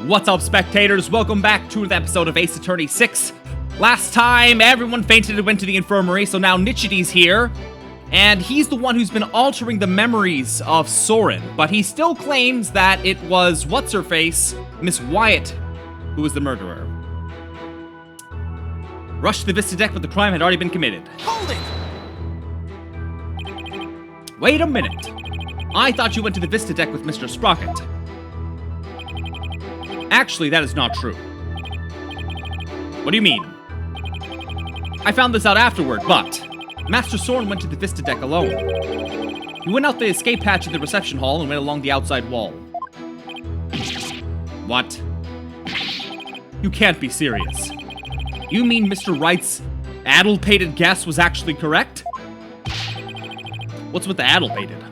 What's up, spectators? Welcome back to the episode of Ace Attorney 6. Last time, everyone fainted and went to the infirmary, so now Nichidi's here. And he's the one who's been altering the memories of Soren, but he still claims that it was what's-her-face, Miss Wyatt, who was the murderer. Rushed to the Vista deck, but the crime had already been committed. Hold it! Wait a minute. I thought you went to the Vista deck with Mr. Sprocket. Actually, that is not true. What do you mean? I found this out afterward, but Master Soren went to the Vista deck alone. He went out the escape hatch in the reception hall and went along the outside wall. What? You can't be serious. You mean Mr. Wright's addle-pated guess was actually correct? What's with the addle-pated?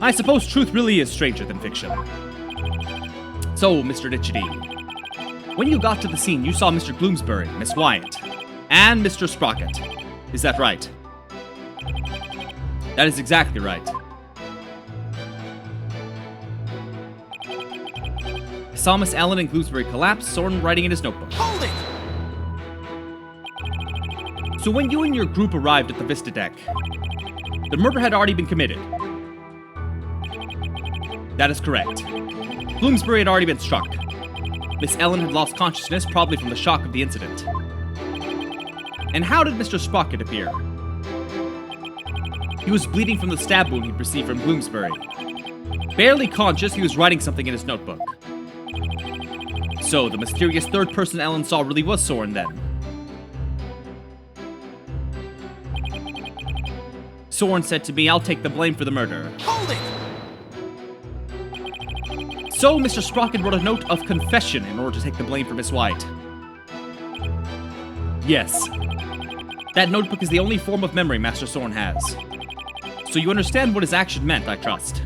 I suppose truth really is stranger than fiction. So, Mr. Nichidi, when you got to the scene, you saw Mr. Bloomsbury, Miss Wyatt, and Mr. Sprocket. Is that right? That is exactly right. I saw Miss Ellen and Bloomsbury collapse, Soren writing in his notebook. Hold it! So when you and your group arrived at the Vista deck, the murder had already been committed. That is correct. Bloomsbury had already been struck. Miss Ellen had lost consciousness, probably from the shock of the incident. And how did Mr. Sprocket appear? He was bleeding from the stab wound he'd received from Bloomsbury. Barely conscious, he was writing something in his notebook. So, the mysterious third person Ellen saw really was Soren then. Soren said to me, "I'll take the blame for the murder." Hold it! So, Mr. Sprocket wrote a note of confession in order to take the blame for Miss Wyatt. Yes. That notebook is the only form of memory Master Soren has. So you understand what his action meant, I trust.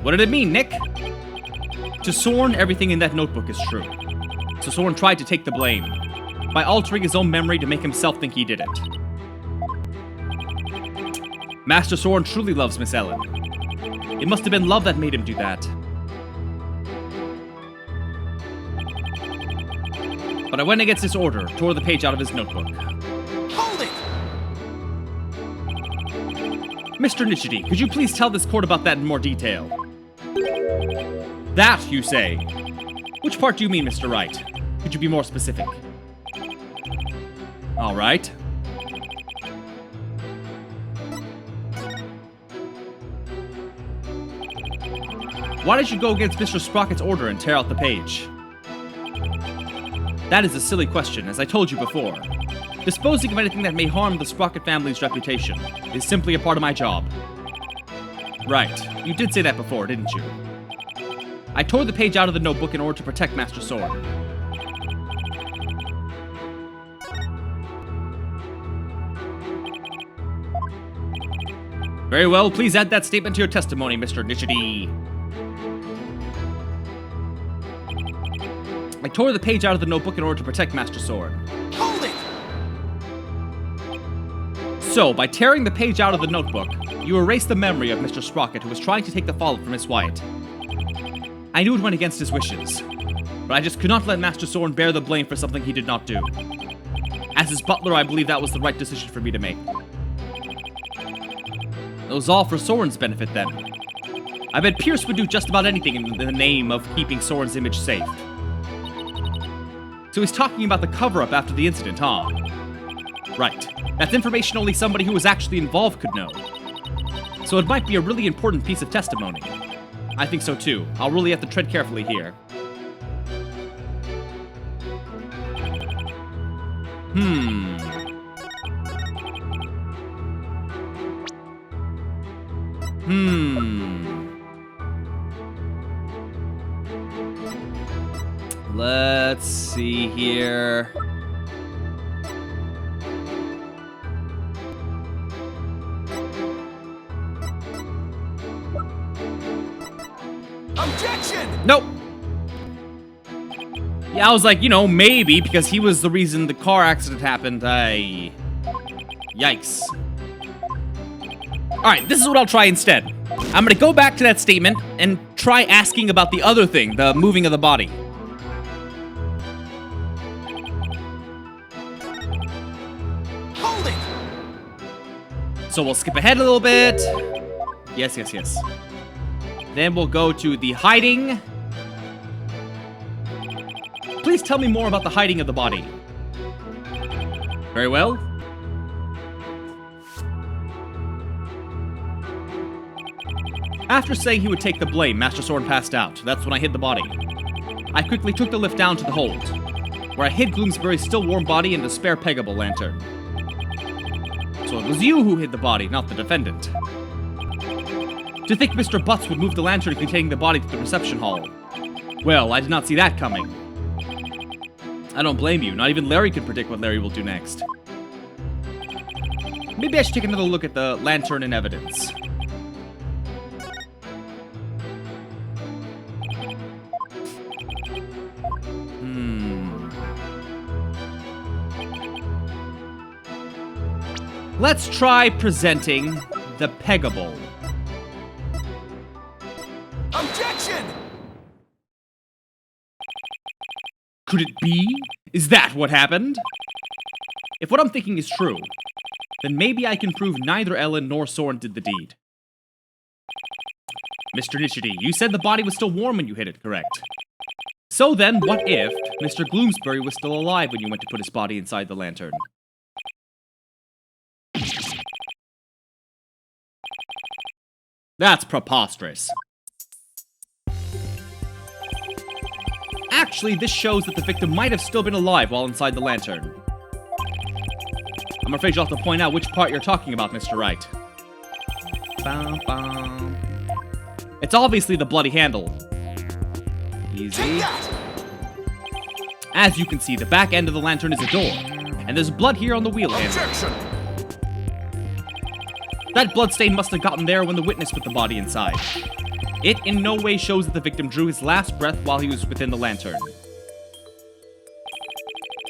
What did it mean, Nick? To Soren, everything in that notebook is true. So Soren tried to take the blame, by altering his own memory to make himself think he did it. Master Soren truly loves Miss Ellen. It must have been love that made him do that. But I went against his order, tore the page out of his notebook. Hold it! Mr. Nichidi, could you please tell this court about that in more detail? That, you say? Which part do you mean, Mr. Wright? Could you be more specific? All right. Why did you go against Mr. Sprocket's order and tear out the page? That is a silly question, as I told you before. Disposing of anything that may harm the Sprocket family's reputation is simply a part of my job. Right, you did say that before, didn't you? I tore the page out of the notebook in order to protect Master Soren. Very well, please add that statement to your testimony, Mr. Nichidi. I tore the page out of the notebook in order to protect Master Soren. Hold it! So, by tearing the page out of the notebook, you erased the memory of Mr. Sprocket, who was trying to take the fall from Miss Wyatt. I knew it went against his wishes, but I just could not let Master Soren bear the blame for something he did not do. As his butler, I believe that was the right decision for me to make. It was all for Soren's benefit then. I bet Pierce would do just about anything in the name of keeping Soren's image safe. So he's talking about the cover-up after the incident, huh? Right. That's information only somebody who was actually involved could know. So it might be a really important piece of testimony. I think so too. I'll really have to tread carefully here. Let's see here. Objection! Nope. Yeah, I was like, maybe, because he was the reason the car accident happened. Yikes. Alright, this is what I'll try instead. I'm gonna go back to that statement and try asking about the other thing, the moving of the body. Hold it! So we'll skip ahead a little bit. Yes. Then we'll go to the hiding. Please tell me more about the hiding of the body. Very well. After saying he would take the blame, Master Soren passed out. That's when I hid the body. I quickly took the lift down to the hold, where I hid Gloomsbury's still warm body in the spare peggable lantern. So it was you who hid the body, not the defendant. To think Mr. Butts would move the lantern containing the body to the reception hall. Well, I did not see that coming. I don't blame you. Not even Larry could predict what Larry will do next. Maybe I should take another look at the lantern and evidence. Let's try presenting the peggable. Objection! Could it be? Is that what happened? If what I'm thinking is true, then maybe I can prove neither Ellen nor Soren did the deed. Mr. Nishidi, you said the body was still warm when you hit it, correct? So then, what if Mr. Gloomsbury was still alive when you went to put his body inside the lantern? That's preposterous. Actually, this shows that the victim might have still been alive while inside the lantern. I'm afraid you'll have to point out which part you're talking about, Mr. Wright. Bum, bum. It's obviously the bloody handle. Easy. As you can see, the back end of the lantern is a door, and there's blood here on the wheel handle. Objection! That bloodstain must have gotten there when the witness put the body inside. It in no way shows that the victim drew his last breath while he was within the lantern.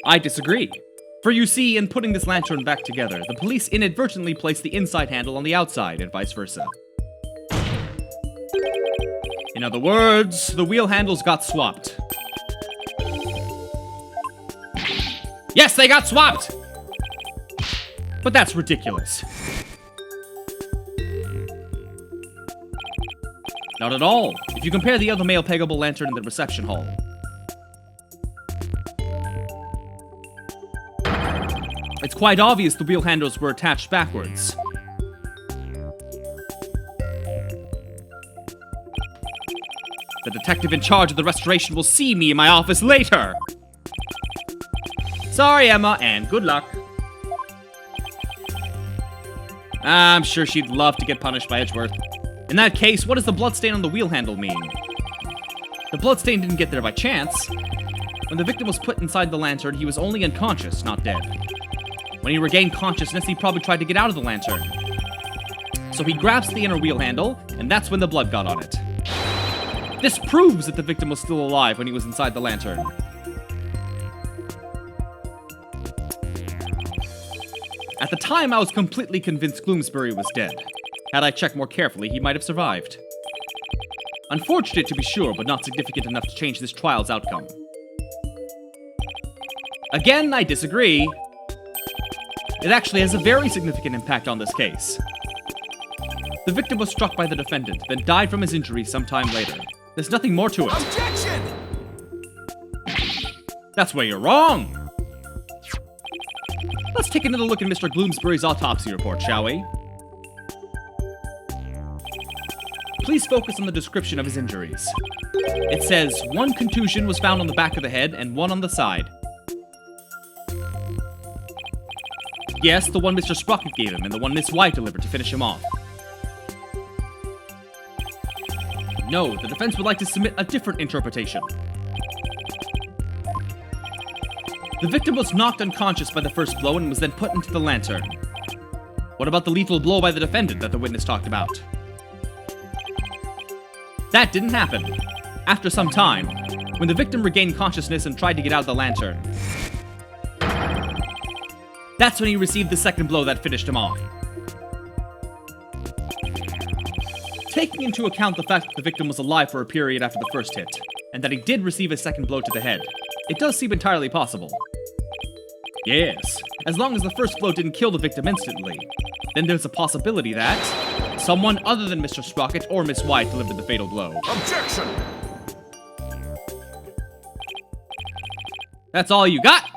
I disagree. For you see, in putting this lantern back together, the police inadvertently placed the inside handle on the outside, and vice versa. In other words, the wheel handles got swapped. Yes, they got swapped! But that's ridiculous. Not at all, if you compare the other male peggable lantern in the reception hall. It's quite obvious the wheel handles were attached backwards. The detective in charge of the restoration will see me in my office later! Sorry, Emma, and good luck. I'm sure she'd love to get punished by Edgeworth. In that case, what does the bloodstain on the wheel handle mean? The bloodstain didn't get there by chance. When the victim was put inside the lantern, he was only unconscious, not dead. When he regained consciousness, he probably tried to get out of the lantern. So he grasped the inner wheel handle, and that's when the blood got on it. This proves that the victim was still alive when he was inside the lantern. At the time, I was completely convinced Gloomsbury was dead. Had I checked more carefully, he might have survived. Unfortunate to be sure, but not significant enough to change this trial's outcome. Again, I disagree. It actually has a very significant impact on this case. The victim was struck by the defendant, then died from his injuries sometime later. There's nothing more to it. Objection! That's where you're wrong! Let's take another look at Mr. Gloomsbury's autopsy report, shall we? Please focus on the description of his injuries. It says, 1 contusion was found on the back of the head and 1 on the side. Yes, the one Mr. Sprocket gave him and the one Miss White delivered to finish him off. No, the defense would like to submit a different interpretation. The victim was knocked unconscious by the first blow and was then put into the lantern. What about the lethal blow by the defendant that the witness talked about? That didn't happen. After some time, when the victim regained consciousness and tried to get out of the lantern. That's when he received the second blow that finished him off. taking into account the fact that the victim was alive for a period after the first hit, and that he did receive a second blow to the head, it does seem entirely possible. Yes, as long as the first blow didn't kill the victim instantly, then there's a possibility that someone other than Mr. Sprocket or Miss White delivered the fatal blow. Objection! That's all you got?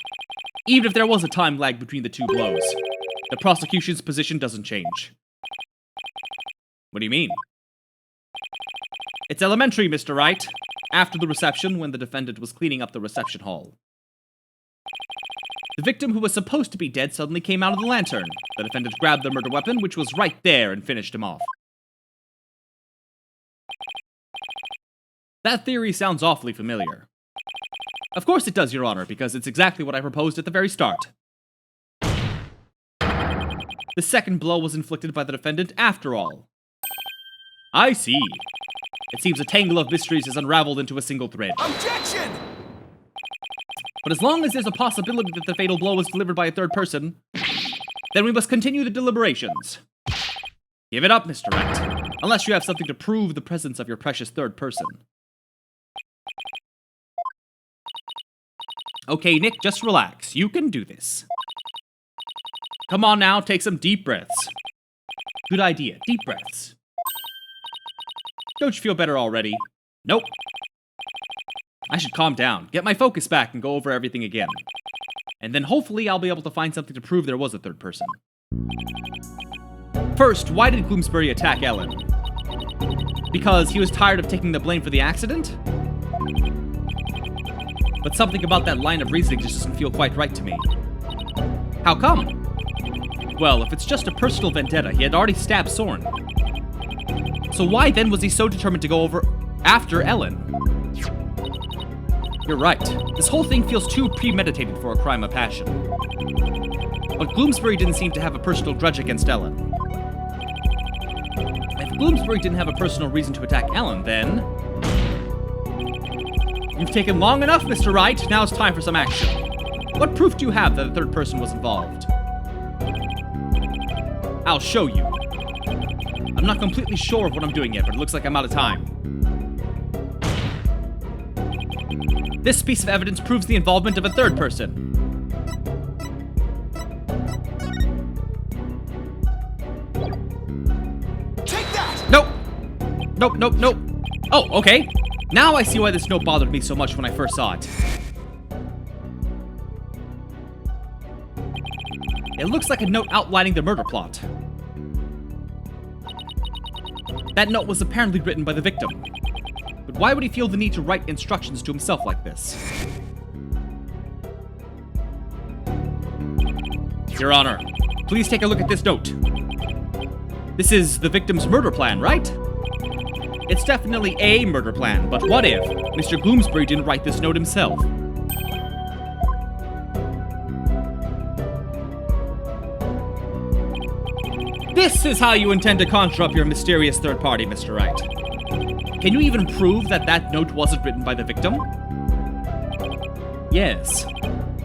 Even if there was a time lag between the two blows, the prosecution's position doesn't change. What do you mean? It's elementary, Mr. Wright. After the reception, when the defendant was cleaning up the reception hall, the victim who was supposed to be dead suddenly came out of the lantern. The defendant grabbed the murder weapon, which was right there, and finished him off. That theory sounds awfully familiar. Of course it does, Your Honor, because it's exactly what I proposed at the very start. The second blow was inflicted by the defendant after all. I see. It seems a tangle of mysteries is unraveled into a single thread. Objection! But as long as there's a possibility that the fatal blow was delivered by a third person, then we must continue the deliberations. Give it up, Mr. Wright, unless you have something to prove the presence of your precious third person. Okay, Nick, just relax. You can do this. Come on now, take some deep breaths. Good idea, deep breaths. Don't you feel better already? Nope. I should calm down, get my focus back, and go over everything again. And then hopefully I'll be able to find something to prove there was a third person. First, why did Gloomsbury attack Ellen? Because he was tired of taking the blame for the accident? But something about that line of reasoning just doesn't feel quite right to me. How come? Well, if it's just a personal vendetta, he had already stabbed Soren. So why then was he so determined to go over after Ellen? You're right. This whole thing feels too premeditated for a crime of passion. But Gloomsbury didn't seem to have a personal grudge against Ellen. If Gloomsbury didn't have a personal reason to attack Ellen, then... You've taken long enough, Mr. Wright. Now it's time for some action. What proof do you have that a third person was involved? I'll show you. I'm not completely sure of what I'm doing yet, but it looks like I'm out of time. This piece of evidence proves the involvement of a third person. Take that! Nope. Nope, nope, nope. Oh, okay. Now I see why this note bothered me so much when I first saw it. It looks like a note outlining the murder plot. That note was apparently written by the victim. But why would he feel the need to write instructions to himself like this? Your Honor, please take a look at this note. This is the victim's murder plan, right? It's definitely a murder plan, but what if Mr. Gloomsbury didn't write this note himself? This is how you intend to conjure up your mysterious third party, Mr. Wright. Can you even prove that that note wasn't written by the victim? Yes.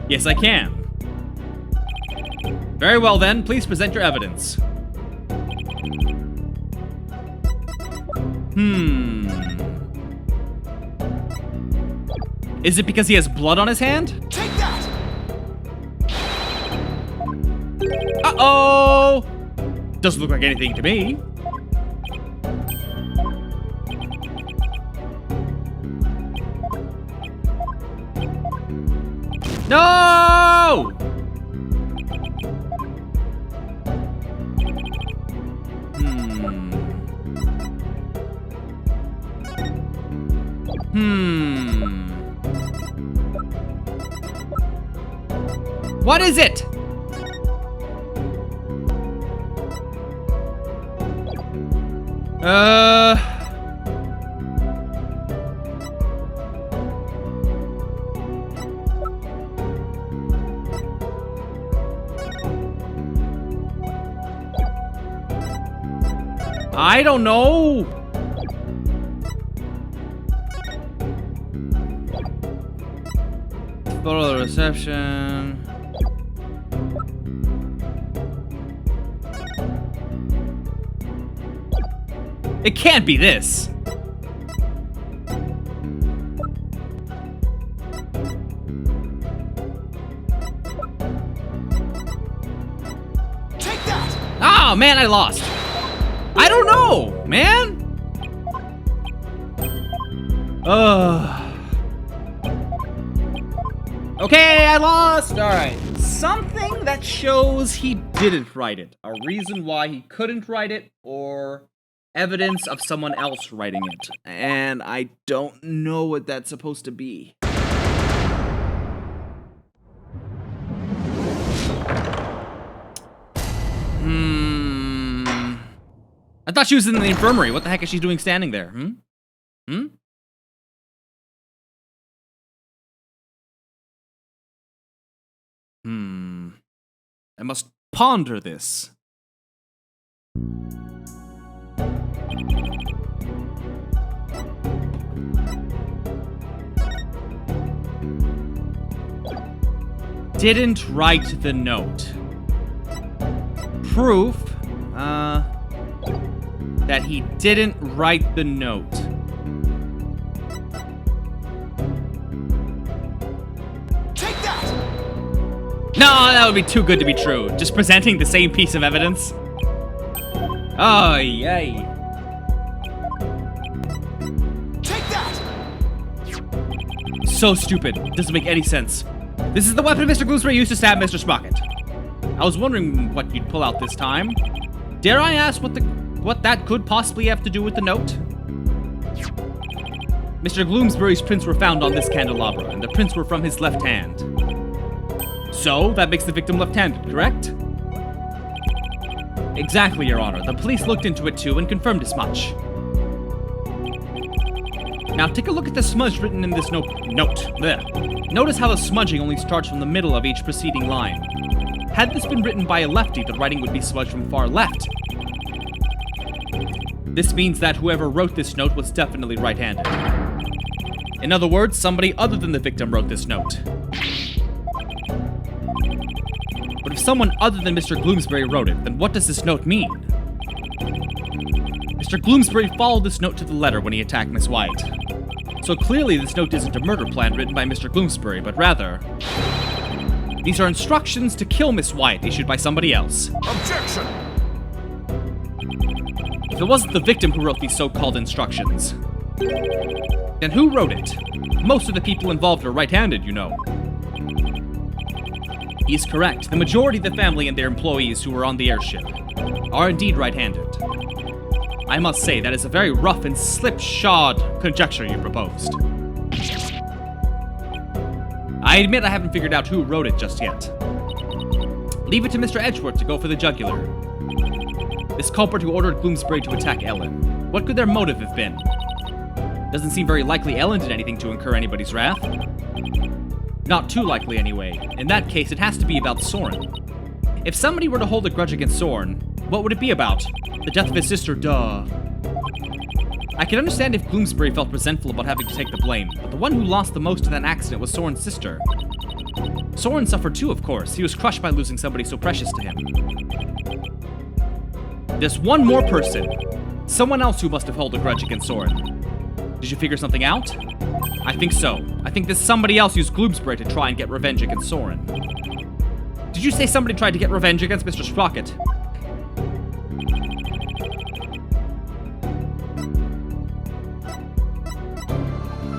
Yes, I can. Very well then, please present your evidence. Is it because he has blood on his hand? Take that! Uh-oh! Doesn't look like anything to me. No! What is it? I don't know. Photo of the reception. It can't be this. Take that! Oh, man, I lost. I don't know, man. Okay, I lost. All right. Something that shows he didn't write it. A reason why he couldn't write it, or evidence of someone else writing it. And I don't know what that's supposed to be. I thought she was in the infirmary. What the heck is she doing standing there? I must ponder this. Didn't write the note. Proof, that he didn't write the note. Take that! No, that would be too good to be true. Just presenting the same piece of evidence. Oh, yay. Take that! So stupid. Doesn't make any sense. This is the weapon Mr. Gloomsbury used to stab Mr. Sprocket. I was wondering what you'd pull out this time. Dare I ask what that could possibly have to do with the note? Mr. Gloomsbury's prints were found on this candelabra, and the prints were from his left hand. So, that makes the victim left-handed, correct? Exactly, Your Honor. The police looked into it too and confirmed as much. Now take a look at the smudge written in this note. Blech. Notice how the smudging only starts from the middle of each preceding line. Had this been written by a lefty, the writing would be smudged from far left. This means that whoever wrote this note was definitely right-handed. In other words, somebody other than the victim wrote this note. But if someone other than Mr. Gloomsbury wrote it, then what does this note mean? Mr. Gloomsbury followed this note to the letter when he attacked Miss White. So clearly this note isn't a murder plan written by Mr. Gloomsbury, but rather... these are instructions to kill Miss White issued by somebody else. Objection! If it wasn't the victim who wrote these so-called instructions, then who wrote it? Most of the people involved are right-handed, you know. He's correct. The majority of the family and their employees who were on the airship are indeed right-handed. I must say, that is a very rough and slipshod conjecture you proposed. I admit I haven't figured out who wrote it just yet. Leave it to Mr. Edgeworth to go for the jugular. This culprit who ordered Gloomsbury to attack Ellen. What could their motive have been? Doesn't seem very likely Ellen did anything to incur anybody's wrath. Not too likely, anyway. In that case, it has to be about Soren. If somebody were to hold a grudge against Soren, what would it be about? The death of his sister, duh. I can understand if Gloomsbury felt resentful about having to take the blame, but the one who lost the most in that accident was Soren's sister. Soren suffered too, of course. He was crushed by losing somebody so precious to him. There's one more person. Someone else who must have held a grudge against Soren. Did you figure something out? I think so. I think this somebody else used Gloomsbury to try and get revenge against Soren. Did you say somebody tried to get revenge against Mr. Sprocket?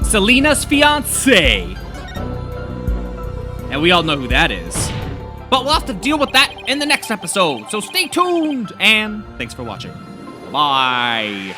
Selena's fiancé! And we all know who that is. But we'll have to deal with that in the next episode, so stay tuned! And thanks for watching. Bye!